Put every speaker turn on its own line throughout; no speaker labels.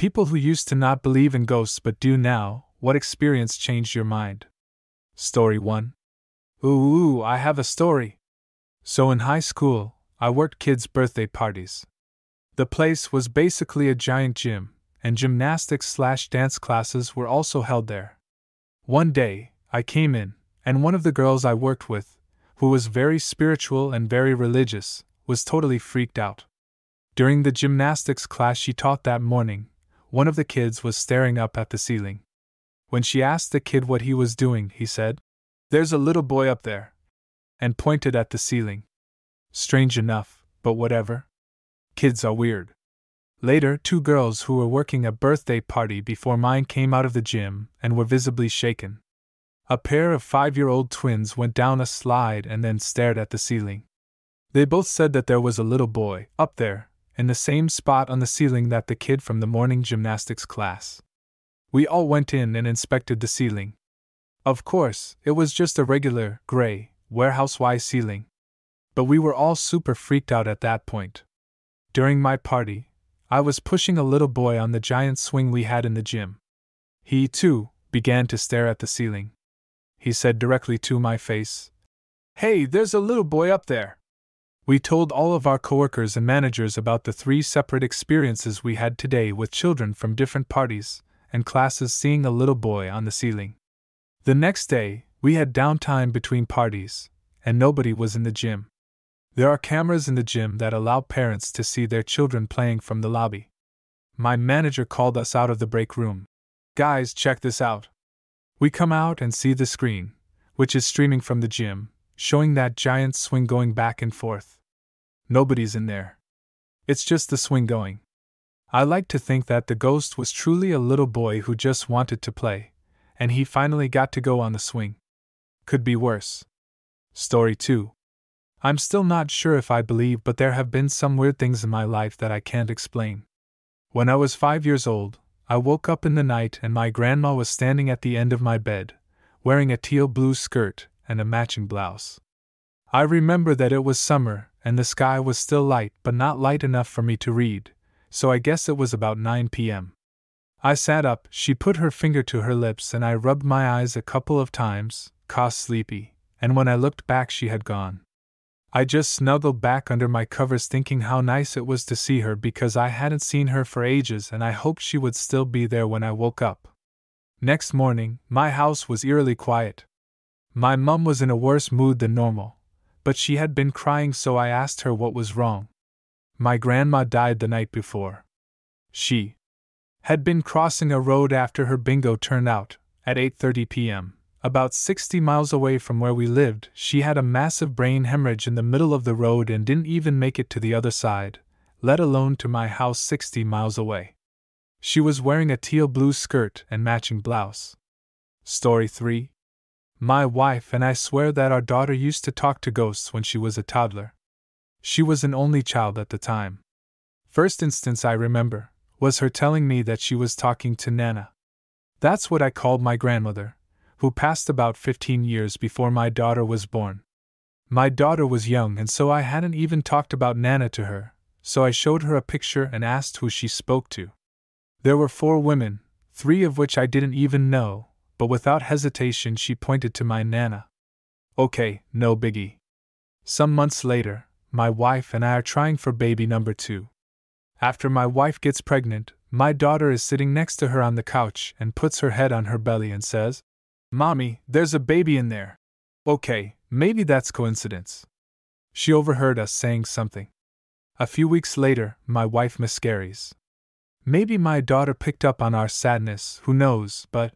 People who used to not believe in ghosts but do now, what experience changed your mind? Story 1. Ooh, I have a story. So in high school, I worked kids' birthday parties. The place was basically a giant gym, and gymnastics/dance classes were also held there. One day, I came in, and one of the girls I worked with, who was very spiritual and very religious, was totally freaked out. During the gymnastics class she taught that morning, one of the kids was staring up at the ceiling. When she asked the kid what he was doing, he said, "There's a little boy up there," and pointed at the ceiling. Strange enough, but whatever. Kids are weird. Later, 2 girls who were working a birthday party before mine came out of the gym and were visibly shaken. A pair of 5-year-old twins went down a slide and then stared at the ceiling. They both said that there was a little boy up there, in the same spot on the ceiling that the kid from the morning gymnastics class. We all went in and inspected the ceiling. Of course, it was just a regular, gray, warehouse-wide ceiling. But we were all super freaked out at that point. During my party, I was pushing a little boy on the giant swing we had in the gym. He, too, began to stare at the ceiling. He said directly to my face, "Hey, there's a little boy up there." We told all of our coworkers and managers about the 3 separate experiences we had today with children from different parties and classes seeing a little boy on the ceiling. The next day, we had downtime between parties, and nobody was in the gym. There are cameras in the gym that allow parents to see their children playing from the lobby. My manager called us out of the break room. "Guys, check this out." We come out and see the screen, which is streaming from the gym, showing that giant swing going back and forth. Nobody's in there. It's just the swing going. I like to think that the ghost was truly a little boy who just wanted to play, and he finally got to go on the swing. Could be worse. Story 2. I'm still not sure if I believe, but there have been some weird things in my life that I can't explain. When I was 5 years old, I woke up in the night and my grandma was standing at the end of my bed, wearing a teal blue skirt and a matching blouse. I remember that it was summer and the sky was still light but not light enough for me to read, so I guess it was about 9 p.m. I sat up, she put her finger to her lips and I rubbed my eyes a couple of times, caused sleepy, and when I looked back she had gone. I just snuggled back under my covers thinking how nice it was to see her because I hadn't seen her for ages and I hoped she would still be there when I woke up. Next morning, my house was eerily quiet. My mum was in a worse mood than normal, but she had been crying, so I asked her what was wrong. My grandma died the night before. She had been crossing a road after her bingo turned out, at 8:30 p.m., about 60 miles away from where we lived. She had a massive brain hemorrhage in the middle of the road and didn't even make it to the other side, let alone to my house 60 miles away. She was wearing a teal blue skirt and matching blouse. Story 3. My wife and I swear that our daughter used to talk to ghosts when she was a toddler. She was an only child at the time. First instance I remember was her telling me that she was talking to Nana. That's what I called my grandmother, who passed about 15 years before my daughter was born. My daughter was young and so I hadn't even talked about Nana to her, so I showed her a picture and asked who she spoke to. There were 4 women, 3 of which I didn't even know, but without hesitation she pointed to my Nana. Okay, no biggie. Some months later, my wife and I are trying for baby number 2. After my wife gets pregnant, my daughter is sitting next to her on the couch and puts her head on her belly and says, "Mommy, there's a baby in there." Okay, maybe that's coincidence. She overheard us saying something. A few weeks later, my wife miscarries. Maybe my daughter picked up on our sadness, who knows, but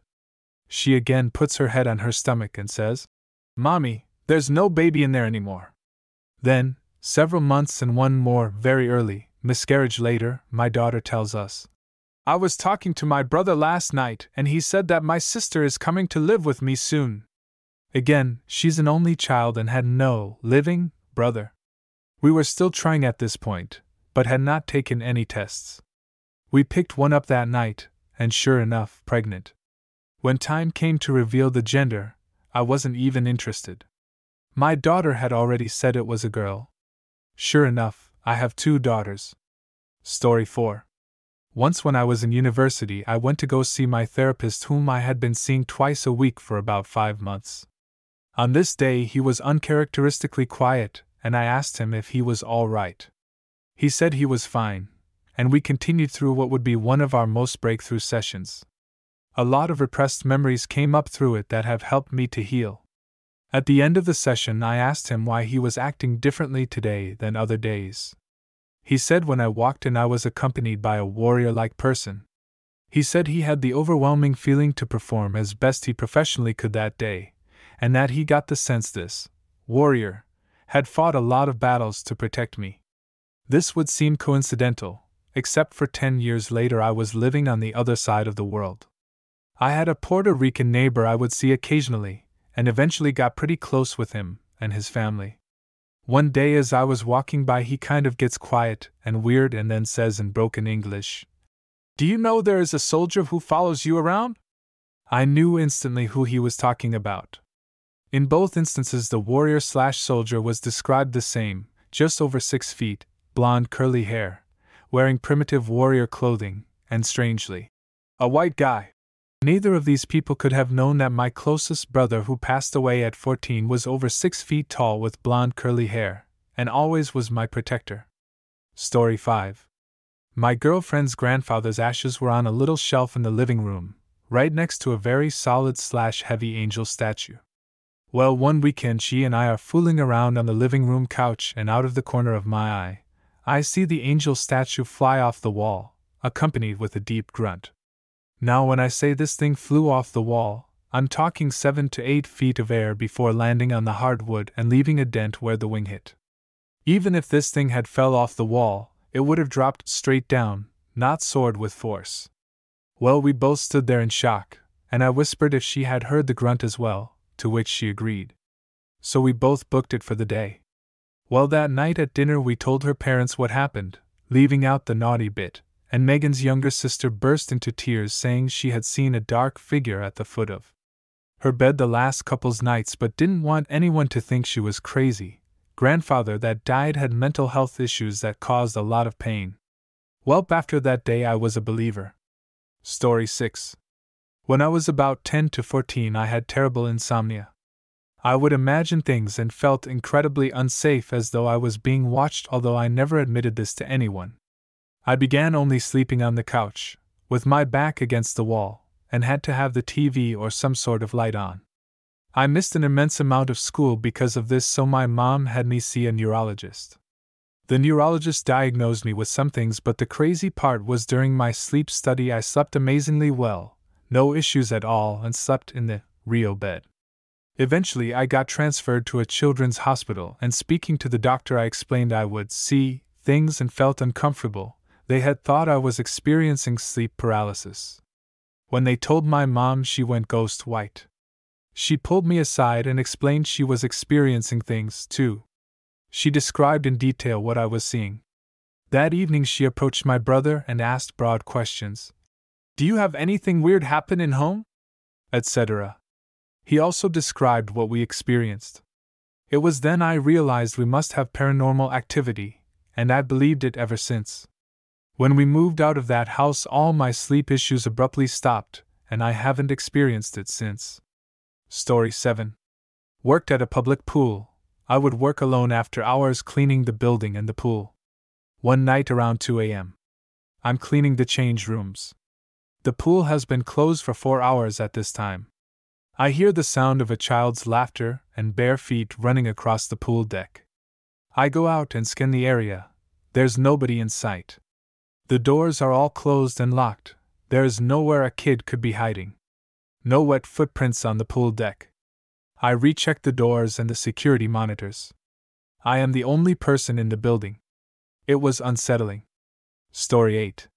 she again puts her head on her stomach and says, "Mommy, there's no baby in there anymore." Then, several months and one more very early miscarriage later, my daughter tells us, "I was talking to my brother last night and he said that my sister is coming to live with me soon." Again, she's an only child and had no living brother. We were still trying at this point, but had not taken any tests. We picked one up that night, and sure enough, pregnant. When time came to reveal the gender, I wasn't even interested. My daughter had already said it was a girl. Sure enough, I have 2 daughters. Story 4. Once when I was in university, I went to go see my therapist, whom I had been seeing twice a week for about 5 months. On this day he was uncharacteristically quiet, and I asked him if he was all right. He said he was fine, and we continued through what would be one of our most breakthrough sessions. A lot of repressed memories came up through it that have helped me to heal. At the end of the session, I asked him why he was acting differently today than other days. He said when I walked in I was accompanied by a warrior-like person. He said he had the overwhelming feeling to perform as best he professionally could that day, and that he got the sense this warrior had fought a lot of battles to protect me. This would seem coincidental, except for 10 years later I was living on the other side of the world. I had a Puerto Rican neighbor I would see occasionally, and eventually got pretty close with him and his family. One day as I was walking by, he kind of gets quiet and weird and then says in broken English, "Do you know there is a soldier who follows you around?" I knew instantly who he was talking about. In both instances the warrior/soldier was described the same, just over 6 feet, blonde curly hair, wearing primitive warrior clothing, and strangely, a white guy. Neither of these people could have known that my closest brother, who passed away at 14, was over 6 feet tall with blonde curly hair, and always was my protector. Story 5. My girlfriend's grandfather's ashes were on a little shelf in the living room, right next to a very solid/heavy angel statue. Well, one weekend she and I are fooling around on the living room couch, and out of the corner of my eye, I see the angel statue fly off the wall, accompanied with a deep grunt. Now when I say this thing flew off the wall, I'm talking 7 to 8 feet of air before landing on the hardwood and leaving a dent where the wing hit. Even if this thing had fell off the wall, it would have dropped straight down, not soared with force. Well, we both stood there in shock, and I whispered if she had heard the grunt as well, to which she agreed. So we both booked it for the day. Well, that night at dinner we told her parents what happened, leaving out the naughty bit, and Megan's younger sister burst into tears saying she had seen a dark figure at the foot of her bed the last couple's nights but didn't want anyone to think she was crazy. Grandfather that died had mental health issues that caused a lot of pain. Well, after that day I was a believer. Story 6. When I was about 10 to 14 I had terrible insomnia. I would imagine things and felt incredibly unsafe, as though I was being watched, although I never admitted this to anyone. I began only sleeping on the couch, with my back against the wall, and had to have the TV or some sort of light on. I missed an immense amount of school because of this, so my mom had me see a neurologist. The neurologist diagnosed me with some things, but the crazy part was during my sleep study I slept amazingly well, no issues at all, and slept in the real bed. Eventually I got transferred to a children's hospital, and speaking to the doctor I explained I would see things and felt uncomfortable. They had thought I was experiencing sleep paralysis. When they told my mom, she went ghost white. She pulled me aside and explained she was experiencing things too. She described in detail what I was seeing. That evening she approached my brother and asked broad questions. "Do you have anything weird happen in home?" etc. He also described what we experienced. It was then I realized we must have paranormal activity, and I believed it ever since. When we moved out of that house, all my sleep issues abruptly stopped, and I haven't experienced it since. Story 7. Worked at a public pool. I would work alone after hours cleaning the building and the pool. One night around 2 a.m. I'm cleaning the change rooms. The pool has been closed for 4 hours at this time. I hear the sound of a child's laughter and bare feet running across the pool deck. I go out and scan the area. There's nobody in sight. The doors are all closed and locked. There is nowhere a kid could be hiding. No wet footprints on the pool deck. I recheck the doors and the security monitors. I am the only person in the building. It was unsettling. Story 8.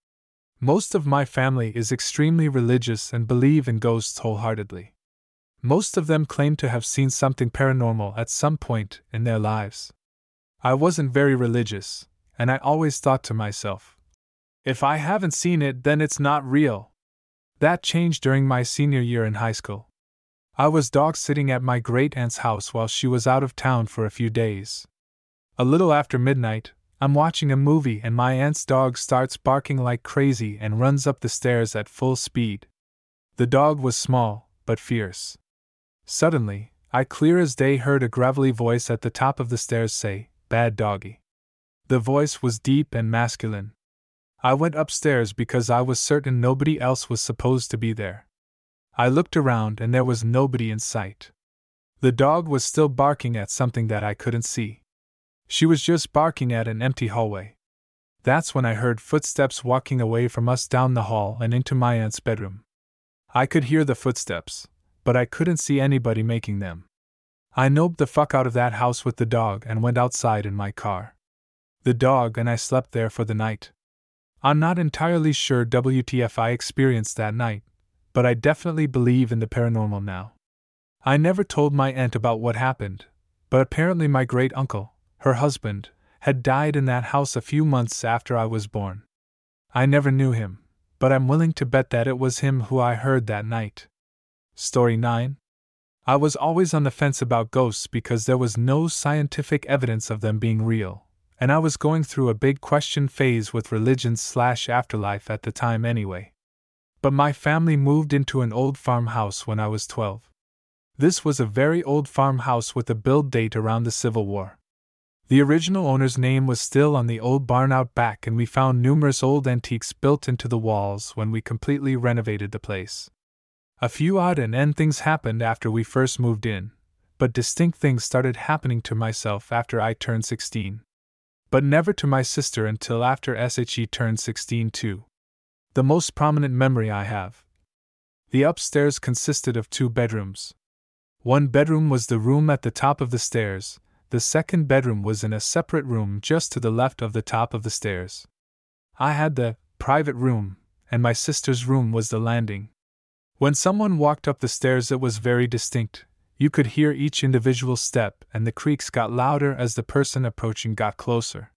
Most of my family is extremely religious and believe in ghosts wholeheartedly. Most of them claim to have seen something paranormal at some point in their lives. I wasn't very religious, and I always thought to myself, if I haven't seen it, then it's not real. That changed during my senior year in high school. I was dog-sitting at my great-aunt's house while she was out of town for a few days. A little after midnight, I'm watching a movie and my aunt's dog starts barking like crazy and runs up the stairs at full speed. The dog was small, but fierce. Suddenly, I clear as day heard a gravelly voice at the top of the stairs say, "Bad doggy." The voice was deep and masculine. I went upstairs because I was certain nobody else was supposed to be there. I looked around and there was nobody in sight. The dog was still barking at something that I couldn't see. She was just barking at an empty hallway. That's when I heard footsteps walking away from us down the hall and into my aunt's bedroom. I could hear the footsteps, but I couldn't see anybody making them. I noped the fuck out of that house with the dog and went outside in my car. The dog and I slept there for the night. I'm not entirely sure WTF I experienced that night, but I definitely believe in the paranormal now. I never told my aunt about what happened, but apparently my great-uncle, her husband, had died in that house a few months after I was born. I never knew him, but I'm willing to bet that it was him who I heard that night. Story 9. I was always on the fence about ghosts because there was no scientific evidence of them being real, and I was going through a big question phase with religion/afterlife at the time anyway. But my family moved into an old farmhouse when I was 12. This was a very old farmhouse with a build date around the Civil War. The original owner's name was still on the old barn out back, and we found numerous old antiques built into the walls when we completely renovated the place. A few odd and end things happened after we first moved in, but distinct things started happening to myself after I turned 16. But never to my sister until after she turned 16 too. The most prominent memory I have. The upstairs consisted of 2 bedrooms. One bedroom was the room at the top of the stairs, the second bedroom was in a separate room just to the left of the top of the stairs. I had the private room, and my sister's room was the landing. When someone walked up the stairs it was very distinct. You could hear each individual step, and the creaks got louder as the person approaching got closer.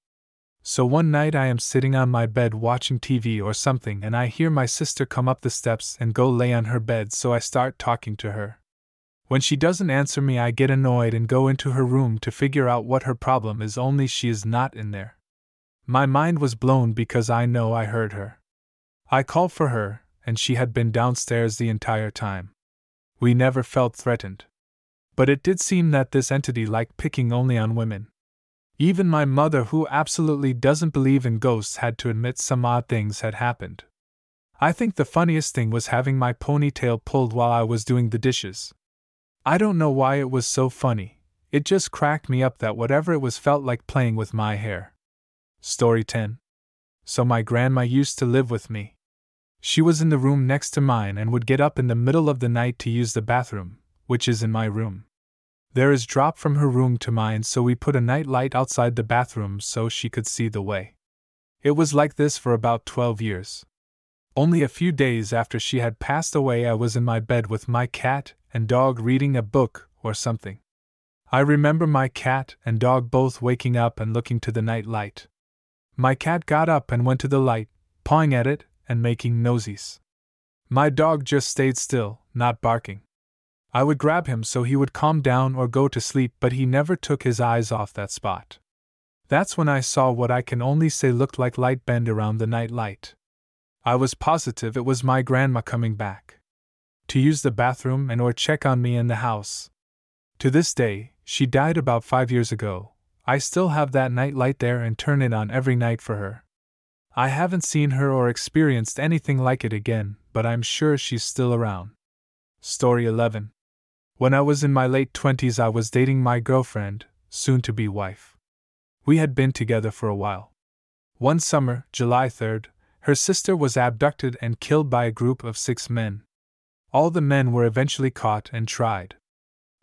So one night I am sitting on my bed watching TV or something and I hear my sister come up the steps and go lay on her bed, so I start talking to her. When she doesn't answer me I get annoyed and go into her room to figure out what her problem is, only she is not in there. My mind was blown because I know I heard her. I called for her, and she had been downstairs the entire time. We never felt threatened. But it did seem that this entity liked picking only on women. Even my mother, who absolutely doesn't believe in ghosts, had to admit some odd things had happened. I think the funniest thing was having my ponytail pulled while I was doing the dishes. I don't know why it was so funny, it just cracked me up that whatever it was felt like playing with my hair. Story 10. So my grandma used to live with me. She was in the room next to mine and would get up in the middle of the night to use the bathroom, which is in my room. There is drop from her room to mine, so we put a night light outside the bathroom so she could see the way. It was like this for about 12 years. Only a few days after she had passed away I was in my bed with my cat and dog reading a book or something. I remember my cat and dog both waking up and looking to the night light. My cat got up and went to the light, pawing at it and making nosies. My dog just stayed still, not barking. I would grab him so he would calm down or go to sleep, but he never took his eyes off that spot. That's when I saw what I can only say looked like light bend around the night light. I was positive it was my grandma coming back to use the bathroom and or check on me in the house. To this day, she died about 5 years ago. I still have that night light there and turn it on every night for her. I haven't seen her or experienced anything like it again, but I'm sure she's still around. Story 11. When I was in my late 20s I was dating my girlfriend, soon-to-be wife. We had been together for a while. One summer, July 3rd, her sister was abducted and killed by a group of 6 men. All the men were eventually caught and tried.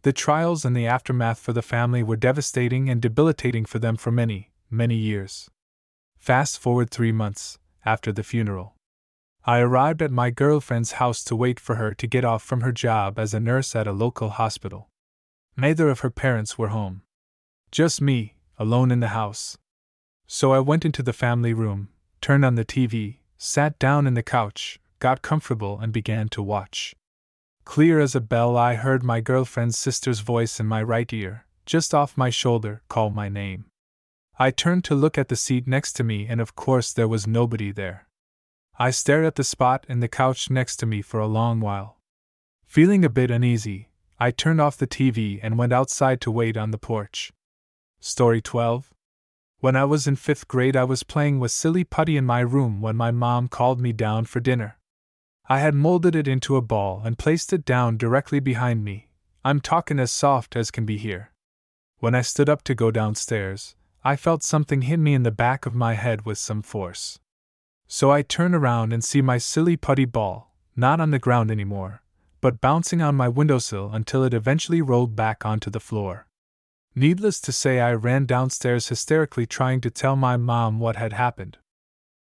The trials and the aftermath for the family were devastating and debilitating for them for many, many years. Fast forward 3 months, after the funeral. I arrived at my girlfriend's house to wait for her to get off from her job as a nurse at a local hospital. Neither of her parents were home. Just me, alone in the house. So I went into the family room, turned on the TV, sat down in the couch, got comfortable and began to watch. Clear as a bell I heard my girlfriend's sister's voice in my right ear, just off my shoulder, call my name. I turned to look at the seat next to me, and of course there was nobody there. I stared at the spot in the couch next to me for a long while. Feeling a bit uneasy, I turned off the TV and went outside to wait on the porch. Story 12. When I was in 5th grade, I was playing with silly putty in my room when my mom called me down for dinner. I had molded it into a ball and placed it down directly behind me. I'm talking as soft as can be here. When I stood up to go downstairs, I felt something hit me in the back of my head with some force. So I turn around and see my silly putty ball, not on the ground anymore, but bouncing on my windowsill until it eventually rolled back onto the floor. Needless to say, I ran downstairs hysterically, trying to tell my mom what had happened.